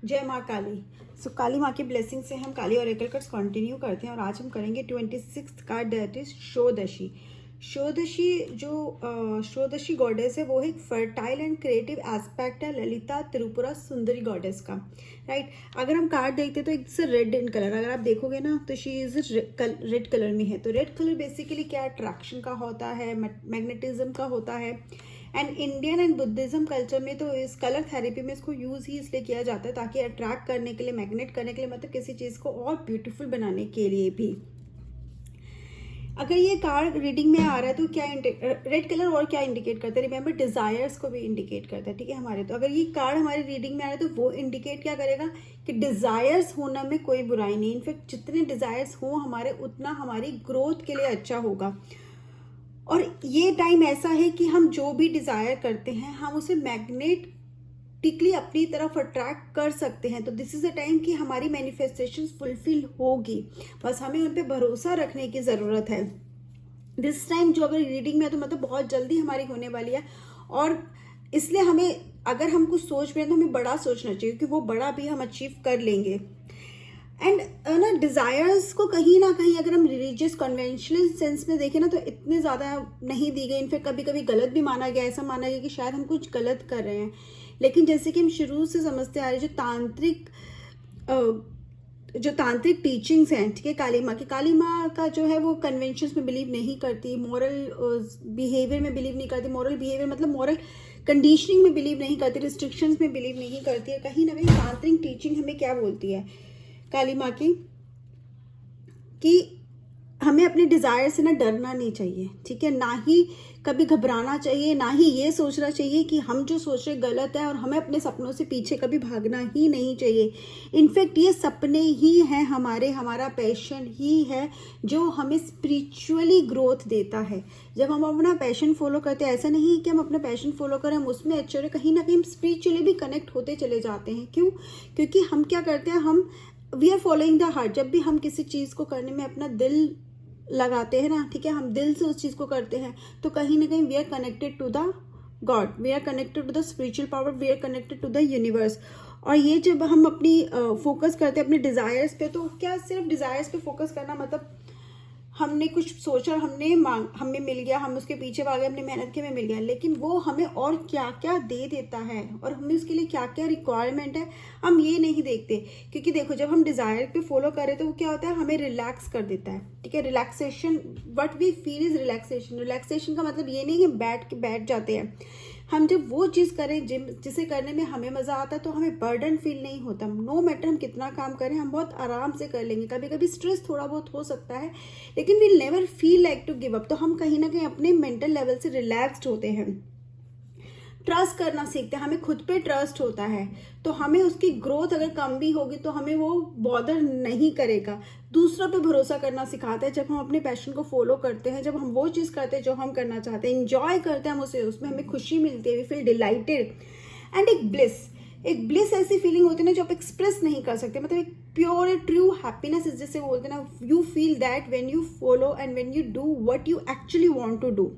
जय माँ काली। काली माँ की ब्लेसिंग से हम काली ऑरेकल कार्ड्स कंटिन्यू करते हैं और आज हम करेंगे 26th कार्ड, दैट इज शोदशी। शोदशी जो शोदशी गॉडेस है वो एक फर्टाइल एंड क्रिएटिव एस्पेक्ट है ललिता त्रिपुरा सुंदरी गॉडेस का, राइट। अगर हम कार्ड देखते तो इट्स रेड इन कलर, अगर आप देखोगे ना तो शी इज रेड कलर में है। तो रेड कलर बेसिकली क्या अट्रैक्शन का होता है, मैग्नेटिज्म का होता है। And Indian and Buddhism culture में तो इस कलर थेरेपी में इसको यूज़ ही इसलिए किया जाता है ताकि अट्रैक्ट करने के लिए, मैग्नेट करने के लिए, मतलब किसी चीज़ को और ब्यूटीफुल बनाने के लिए भी। अगर ये कार्ड रीडिंग में आ रहा है तो क्या रेड कलर और क्या इंडिकेट करता है, रिमेंबर डिजायर्स को भी इंडिकेट करता है, ठीक है हमारे। तो अगर ये कार्ड हमारी रीडिंग में आ रहा है तो वो इंडिकेट क्या करेगा कि डिजायर्स होना में कोई बुराई नहीं। इनफैक्ट जितने डिजायर्स हों हमारे, उतना हमारी ग्रोथ के लिए अच्छा होगा। और ये टाइम ऐसा है कि हम जो भी डिज़ायर करते हैं हम उसे मैग्नेटिकली अपनी तरफ अट्रैक्ट कर सकते हैं। तो दिस इज़ अ टाइम कि हमारी मैनिफेस्टेशन फुलफिल होगी, बस हमें उन पर भरोसा रखने की ज़रूरत है। दिस टाइम जो अगर रीडिंग में है तो मतलब बहुत जल्दी हमारी होने वाली है। और इसलिए हमें, अगर हम कुछ सोच रहे हैं तो हमें बड़ा सोचना चाहिए क्योंकि वो बड़ा भी हम अचीव कर लेंगे। एंड ना डिज़ायर्स को कहीं ना कहीं अगर हम रिलीजियस कन्वेंशनल सेंस में देखें ना तो इतने ज़्यादा नहीं दी गई। इनफैक्ट कभी कभी गलत भी माना गया, ऐसा माना गया कि शायद हम कुछ गलत कर रहे हैं। लेकिन जैसे कि हम शुरू से समझते आ रहे हैं, जो तांत्रिक टीचिंग्स हैं, ठीक है, काली माँ का जो है वो कन्वेंशंस में बिलीव नहीं करती, मॉरल बिहेवियर में बिलीव नहीं करती। मॉरल बिहेवियर मतलब मॉरल कंडीशनिंग में बिलीव नहीं करती, रिस्ट्रिक्शंस में बिलीव नहीं करती है। कहीं ना कहीं तांत्रिक टीचिंग हमें क्या बोलती है काली माँ की, कि हमें अपने डिज़ायर से ना डरना नहीं चाहिए, ठीक है, ना ही कभी घबराना चाहिए, ना ही ये सोचना चाहिए कि हम जो सोच रहे गलत है, और हमें अपने सपनों से पीछे कभी भागना ही नहीं चाहिए। इनफैक्ट ये सपने ही हैं हमारा पैशन ही है जो हमें स्पिरिचुअली ग्रोथ देता है। जब हम अपना पैशन फॉलो करते हैं, ऐसा नहीं कि हम अपना पैशन फॉलो करें, हम उसमें अच्छे हो रहे, कहीं ना कहीं हम स्पिरिचुअली भी कनेक्ट होते चले जाते हैं। क्यों? क्योंकि हम क्या करते हैं, हम we are following the heart. जब भी हम किसी चीज़ को करने में अपना दिल लगाते हैं ना, ठीक है, हम दिल से उस चीज़ को करते हैं तो कहीं ना कहीं we are connected to the God, we are connected to the spiritual power, we are connected to the universe. और ये जब हम अपनी फोकस करते हैं अपने डिज़ायर्स पे, तो क्या सिर्फ डिज़ायर्स पे फोकस करना मतलब हमने कुछ सोचा, हमें मिल गया, हम उसके पीछे भागे, अपनी मेहनत के में मिल गया, लेकिन वो हमें और क्या क्या दे देता है और हमें उसके लिए क्या क्या रिक्वायरमेंट है हम ये नहीं देखते। क्योंकि देखो, जब हम डिज़ायर पे फॉलो करें तो वो क्या होता है, हमें रिलैक्स कर देता है, ठीक है। Relaxation, what we feel is relaxation. Relaxation का मतलब ये नहीं कि बैठ जाते हैं। हम जब वो चीज़ करें जिसे करने में हमें मज़ा आता है तो हमें बर्डन फील नहीं होता। नो मैटर हम कितना काम करें, हम बहुत आराम से कर लेंगे। कभी कभी स्ट्रेस थोड़ा बहुत हो सकता है, लेकिन we never feel like to give up. तो हम कहीं ना कहीं अपने मेंटल लेवल से रिलैक्स्ड होते हैं, ट्रस्ट करना सीखते हैं, हमें खुद पे ट्रस्ट होता है। तो हमें उसकी ग्रोथ अगर कम भी होगी तो हमें वो बॉदर नहीं करेगा। दूसरों पे भरोसा करना सिखाता है। जब हम अपने पैशन को फॉलो करते हैं, जब हम वो चीज़ करते हैं जो हम करना चाहते हैं, इंजॉय करते हैं हम उसे, उसमें हमें खुशी मिलती है, वी फील डिलाइटेड। एंड एक ब्लिस ऐसी फीलिंग होती है ना जो आप एक्सप्रेस नहीं कर सकते। मतलब एक प्योर एंड ट्रू हैप्पीनेस जिसे बोलते हैं ना, you feel that when you follow and when you do what you actually want to do.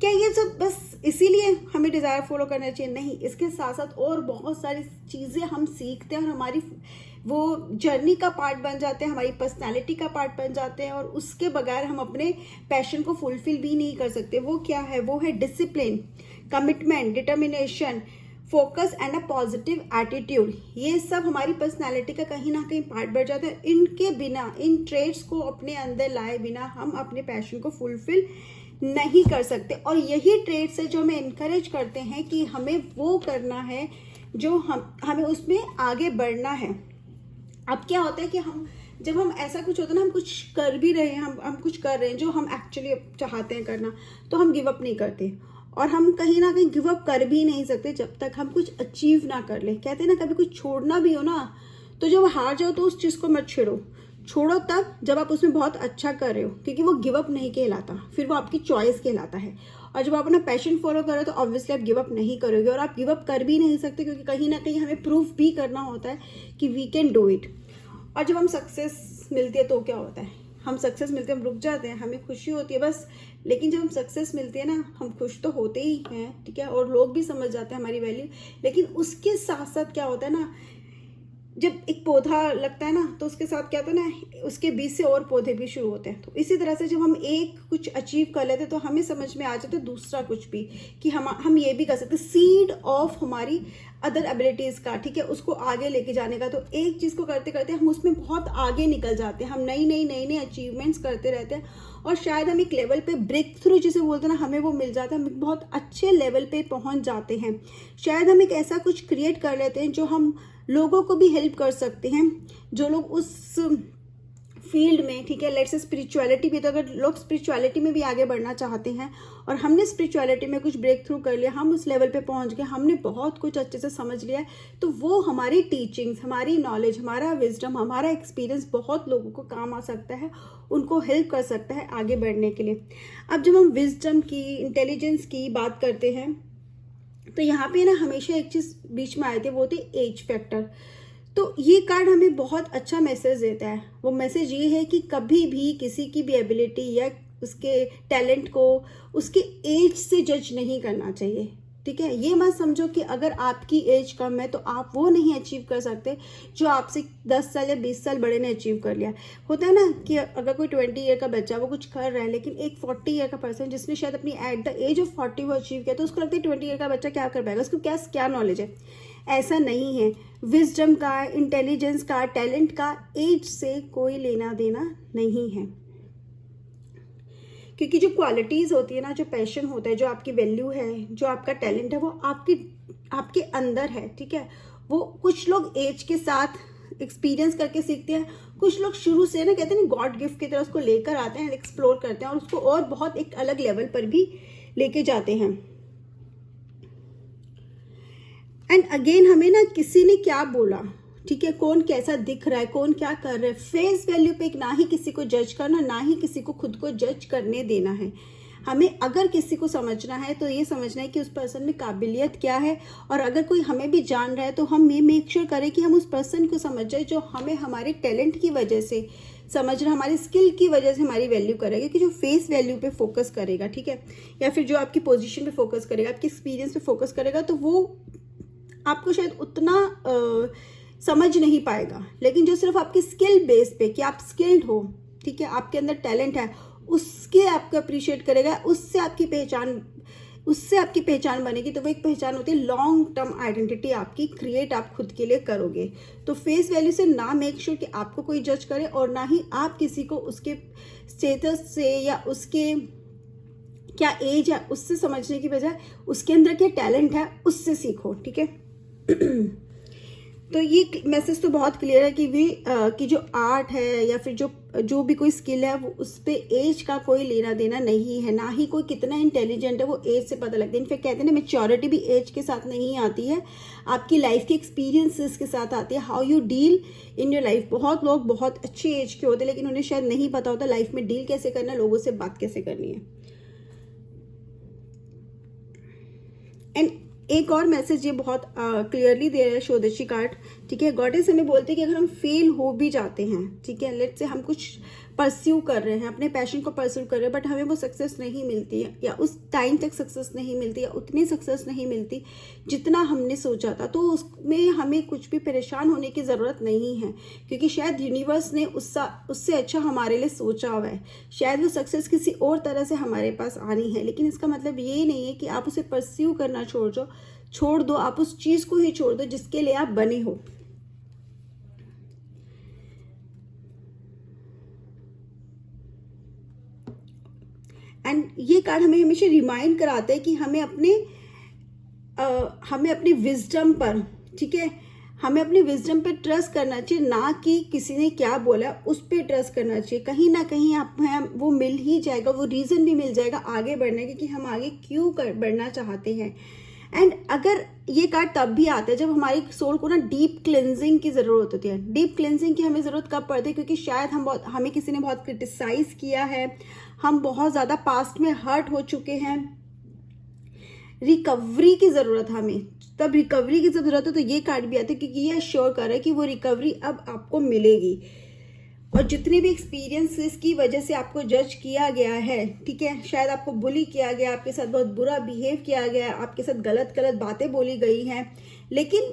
क्या ये सब बस इसीलिए हमें डिज़ायर फॉलो करना चाहिए? नहीं, इसके साथ साथ और बहुत सारी चीज़ें हम सीखते हैं और हमारी वो जर्नी का पार्ट बन जाते हैं, हमारी पर्सनैलिटी का पार्ट बन जाते हैं। और उसके बगैर हम अपने पैशन को फुलफिल भी नहीं कर सकते। वो क्या है? वो है discipline, commitment, determination, focus and a positive attitude. ये सब हमारी पर्सनैलिटी का कहीं ना कहीं पार्ट बढ़ जाता है। इनके बिना, इन ट्रेड्स को अपने अंदर लाए बिना हम अपने पैशन को फुलफिल नहीं कर सकते। और यही ट्रेड्स है जो हमें इनकरेज करते हैं कि हमें वो करना है जो हमें उसमें आगे बढ़ना है। अब क्या होता है कि जब हम ऐसा कुछ होता है ना, हम कुछ कर भी रहे हैं, हम कुछ कर रहे हैं जो हम एक्चुअली चाहते हैं करना, तो हम गिव अप नहीं करते। और हम कहीं ना कहीं गिव अप कर भी नहीं सकते जब तक हम कुछ अचीव ना कर ले। कहते हैं ना, कभी कुछ छोड़ना भी हो ना, तो जब हार जाओ तो उस चीज़ को मत छोड़ो तब जब आप उसमें बहुत अच्छा कर रहे हो, क्योंकि वो गिव अप नहीं कहलाता, फिर वो आपकी चॉइस कहलाता है। और जब आप अपना पैशन फॉलो करो तो ऑब्वियसली आप गिव अप नहीं करोगे, और आप गिव अप कर भी नहीं सकते क्योंकि कहीं ना कहीं हमें प्रूफ भी करना होता है कि वी कैन डू इट। और जब हम सक्सेस मिलती है तो क्या होता है, हम सक्सेस मिलते हैं, हम रुक जाते हैं, हमें खुशी होती है बस। लेकिन जब हम सक्सेस मिलती है ना, हम खुश तो होते ही हैं, ठीक है, और लोग भी समझ जाते हैं हमारी वैल्यू। लेकिन उसके साथ साथ क्या होता है ना, जब एक पौधा लगता है ना तो उसके साथ क्या होता है ना, उसके बीच से और पौधे भी शुरू होते हैं। तो इसी तरह से जब हम एक कुछ अचीव कर लेते हैं तो हमें समझ में आ जाता है दूसरा कुछ भी, कि हम ये भी कर सकते हैं, सीड ऑफ हमारी अदर एबिलिटीज़ का, ठीक है, उसको आगे लेके जाने का। तो एक चीज़ को करते करते हम उसमें बहुत आगे निकल जाते हैं, हम नई नई अचीवमेंट्स करते रहते हैं, और शायद हम एक लेवल पे ब्रेक थ्रू जिसे बोलते हैं ना, हमें वो मिल जाता है, हम बहुत अच्छे लेवल पे पहुंच जाते हैं। शायद हम एक ऐसा कुछ क्रिएट कर लेते हैं जो हम लोगों को भी हेल्प कर सकते हैं, जो लोग उस फील्ड में, ठीक है, लेट्स से स्पिरिचुअलिटी भी, तो अगर लोग स्पिरिचुअलिटी में भी आगे बढ़ना चाहते हैं और हमने स्पिरिचुअलिटी में कुछ ब्रेक थ्रू कर लिया, हम उस लेवल पे पहुंच गए, हमने बहुत कुछ अच्छे से समझ लिया है, तो वो हमारी टीचिंग्स, हमारी नॉलेज, हमारा विजडम, हमारा एक्सपीरियंस बहुत लोगों को काम आ सकता है, उनको हेल्प कर सकता है आगे बढ़ने के लिए। अब जब हम विजडम की, इंटेलिजेंस की बात करते हैं तो यहाँ पे ना हमेशा एक चीज़ बीच में आए थे, वो थी एज फैक्टर। तो ये कार्ड हमें बहुत अच्छा मैसेज देता है। वो मैसेज ये है कि कभी भी किसी की भी एबिलिटी या उसके टैलेंट को उसके एज से जज नहीं करना चाहिए, ठीक है। ये मत समझो कि अगर आपकी एज कम है तो आप वो नहीं अचीव कर सकते जो आपसे 10 साल या 20 साल बड़े ने अचीव कर लिया। होता है ना कि अगर कोई 20 ईयर का बच्चा वो कुछ कर रहा है, लेकिन एक 40 ईयर का पर्सन जिसने शायद अपनी एट द एज ऑफ 40 वो अचीव किया, तो उसको लगता है 20 ईयर का बच्चा क्या कर पाएगा, उसको क्या नॉलेज है। ऐसा नहीं है। विजडम का, इंटेलिजेंस का, टैलेंट का एज से कोई लेना देना नहीं है, क्योंकि जो क्वालिटीज़ होती है ना, जो पैशन होता है, जो आपकी वैल्यू है, जो आपका टैलेंट है, वो आपके अंदर है, ठीक है। वो कुछ लोग एज के साथ एक्सपीरियंस करके सीखते हैं, कुछ लोग शुरू से ना, कहते हैं ना, गॉड गिफ्ट की तरह उसको लेकर आते हैं, एक्सप्लोर करते हैं और उसको और बहुत एक अलग लेवल पर भी लेके जाते हैं। एंड अगेन हमें ना किसी ने क्या बोला, ठीक है, कौन कैसा दिख रहा है, कौन क्या कर रहा है, फेस वैल्यू पे ना ही किसी को जज करना, ना ही किसी को खुद को जज करने देना है। हमें अगर किसी को समझना है तो ये समझना है कि उस पर्सन में काबिलियत क्या है, और अगर कोई हमें भी जान रहा है तो हम ये मेक श्योर करें कि हम उस पर्सन को समझ जाए जो हमें हमारे टैलेंट की वजह से समझ रहा, हमारी स्किल की वजह से हमारी वैल्यू करेगा, कि जो फेस वैल्यू पे फोकस करेगा, ठीक है, या फिर जो आपकी पोजीशन पे फोकस करेगा, आपके एक्सपीरियंस पे फोकस करेगा, तो वो आपको शायद उतना समझ नहीं पाएगा। लेकिन जो सिर्फ आपकी स्किल बेस पे, कि आप स्किल्ड हो, ठीक है, आपके अंदर टैलेंट है, उसके आपको अप्रिशिएट करेगा, उससे आपकी पहचान बनेगी। तो वो एक पहचान होती है, लॉन्ग टर्म आइडेंटिटी आपकी क्रिएट आप खुद के लिए करोगे। तो फेस वैल्यू से ना मेक श्योर कि आपको कोई जज करे, और ना ही आप किसी को उसके स्टेटस से या उसके क्या एज है उससे समझने की बजाय उसके अंदर क्या टैलेंट है उससे सीखो, ठीक है। तो ये मैसेज तो बहुत क्लियर है कि जो आर्ट है या फिर जो भी कोई स्किल है, वो उस पे एज का कोई लेना देना नहीं है, ना ही कोई कितना इंटेलिजेंट है वो एज से पता लगता है। इनफैक्ट कहते हैं ना, मैच्योरिटी भी एज के साथ नहीं आती है, आपकी लाइफ के एक्सपीरियंसेस के साथ आती है, how you deal in your life. बहुत लोग बहुत अच्छी एज के होते हैं, लेकिन उन्हें शायद नहीं पता होता लाइफ में डील कैसे करना है, लोगों से बात कैसे करनी है। एंड एक और मैसेज ये बहुत क्लियरली दे रहा है शोदशी कार्ड, ठीक है। गॉडेस हमें बोलते हैं कि अगर हम फेल हो भी जाते हैं, ठीक है, लेट्स से हम कुछ परस्यू कर रहे हैं, अपने पैशन को परस्यू कर रहे हैं, बट हमें वो सक्सेस नहीं मिलती है, या उस टाइम तक सक्सेस नहीं मिलती, या उतनी सक्सेस नहीं मिलती जितना हमने सोचा था, तो उसमें हमें कुछ भी परेशान होने की ज़रूरत नहीं है, क्योंकि शायद यूनिवर्स ने उससे अच्छा हमारे लिए सोचा हुआ है। शायद वो सक्सेस किसी और तरह से हमारे पास आनी है, लेकिन इसका मतलब ये नहीं है कि आप उसे परस्यू करना छोड़ दो, आप उस चीज़ को ही छोड़ दो जिसके लिए आप बने हो। एंड ये कार्ड हमें हमेशा रिमाइंड कराता है कि हमें अपने विजडम पर, ठीक है, हमें अपने विजडम पे ट्रस्ट करना चाहिए, ना कि किसी ने क्या बोला उस पर ट्रस्ट करना चाहिए। कहीं ना कहीं आप वो मिल ही जाएगा, वो रीज़न भी मिल जाएगा आगे बढ़ने के, कि हम आगे क्यों बढ़ना चाहते हैं। एंड अगर ये कार्ड तब भी आता है जब हमारी सोल को ना डीप क्लेंजिंग की ज़रूरत होती है। डीप क्लेंजिंग की हमें ज़रूरत कब पड़ती है, क्योंकि शायद हमें किसी ने बहुत क्रिटिसाइज़ किया है, हम बहुत ज़्यादा पास्ट में हर्ट हो चुके हैं, रिकवरी की ज़रूरत हमें, तब रिकवरी की ज़रूरत है। तो ये कार्ड भी आता है क्योंकि ये श्योर कर रहा है कि वो रिकवरी अब आपको मिलेगी, और जितने भी एक्सपीरियंसेस की वजह से आपको जज किया गया है, ठीक है, शायद आपको बुली किया गया, आपके साथ बहुत बुरा बिहेव किया गया, आपके साथ गलत बातें बोली गई हैं, लेकिन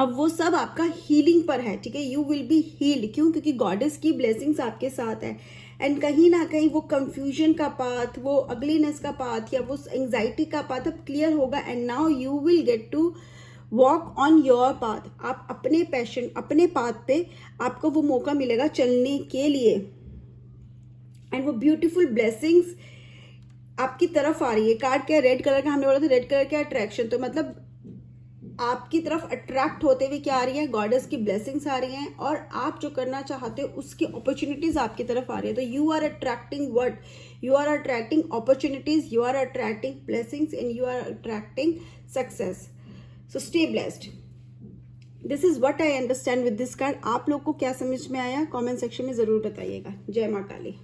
अब वो सब आपका हीलिंग पर है, ठीक है। यू विल बी हील्ड, क्यों? क्योंकि गॉडेस की ब्लेसिंग्स आपके साथ है। एंड कहीं ना कहीं वो कंफ्यूजन का पाथ, वो अगलीनेस का पाथ या वो एंजाइटी का पाथ अब क्लियर होगा। And now you will get to walk on your path. आप अपने पैशन, अपने पाथ पे आपको वो मौका मिलेगा चलने के लिए। एंड वो ब्यूटीफुल ब्लेसिंग्स आपकी तरफ आ रही है। कार्ड क्या, रेड कलर का हमने बोला था, रेड कलर का अट्रैक्शन, तो मतलब आपकी तरफ अट्रैक्ट होते हुए क्या आ रही है, गॉडेस की ब्लेसिंग्स आ रही हैं, और आप जो करना चाहते हो उसकी अपॉर्चुनिटीज आपकी तरफ आ रही है। तो you are attracting what, you are attracting opportunities, you are attracting blessings and you are attracting success. So stay blessed. This is what I understand with this card. आप लोग को क्या समझ में आया, कमेंट सेक्शन में जरूर बताइएगा। जय मां काली।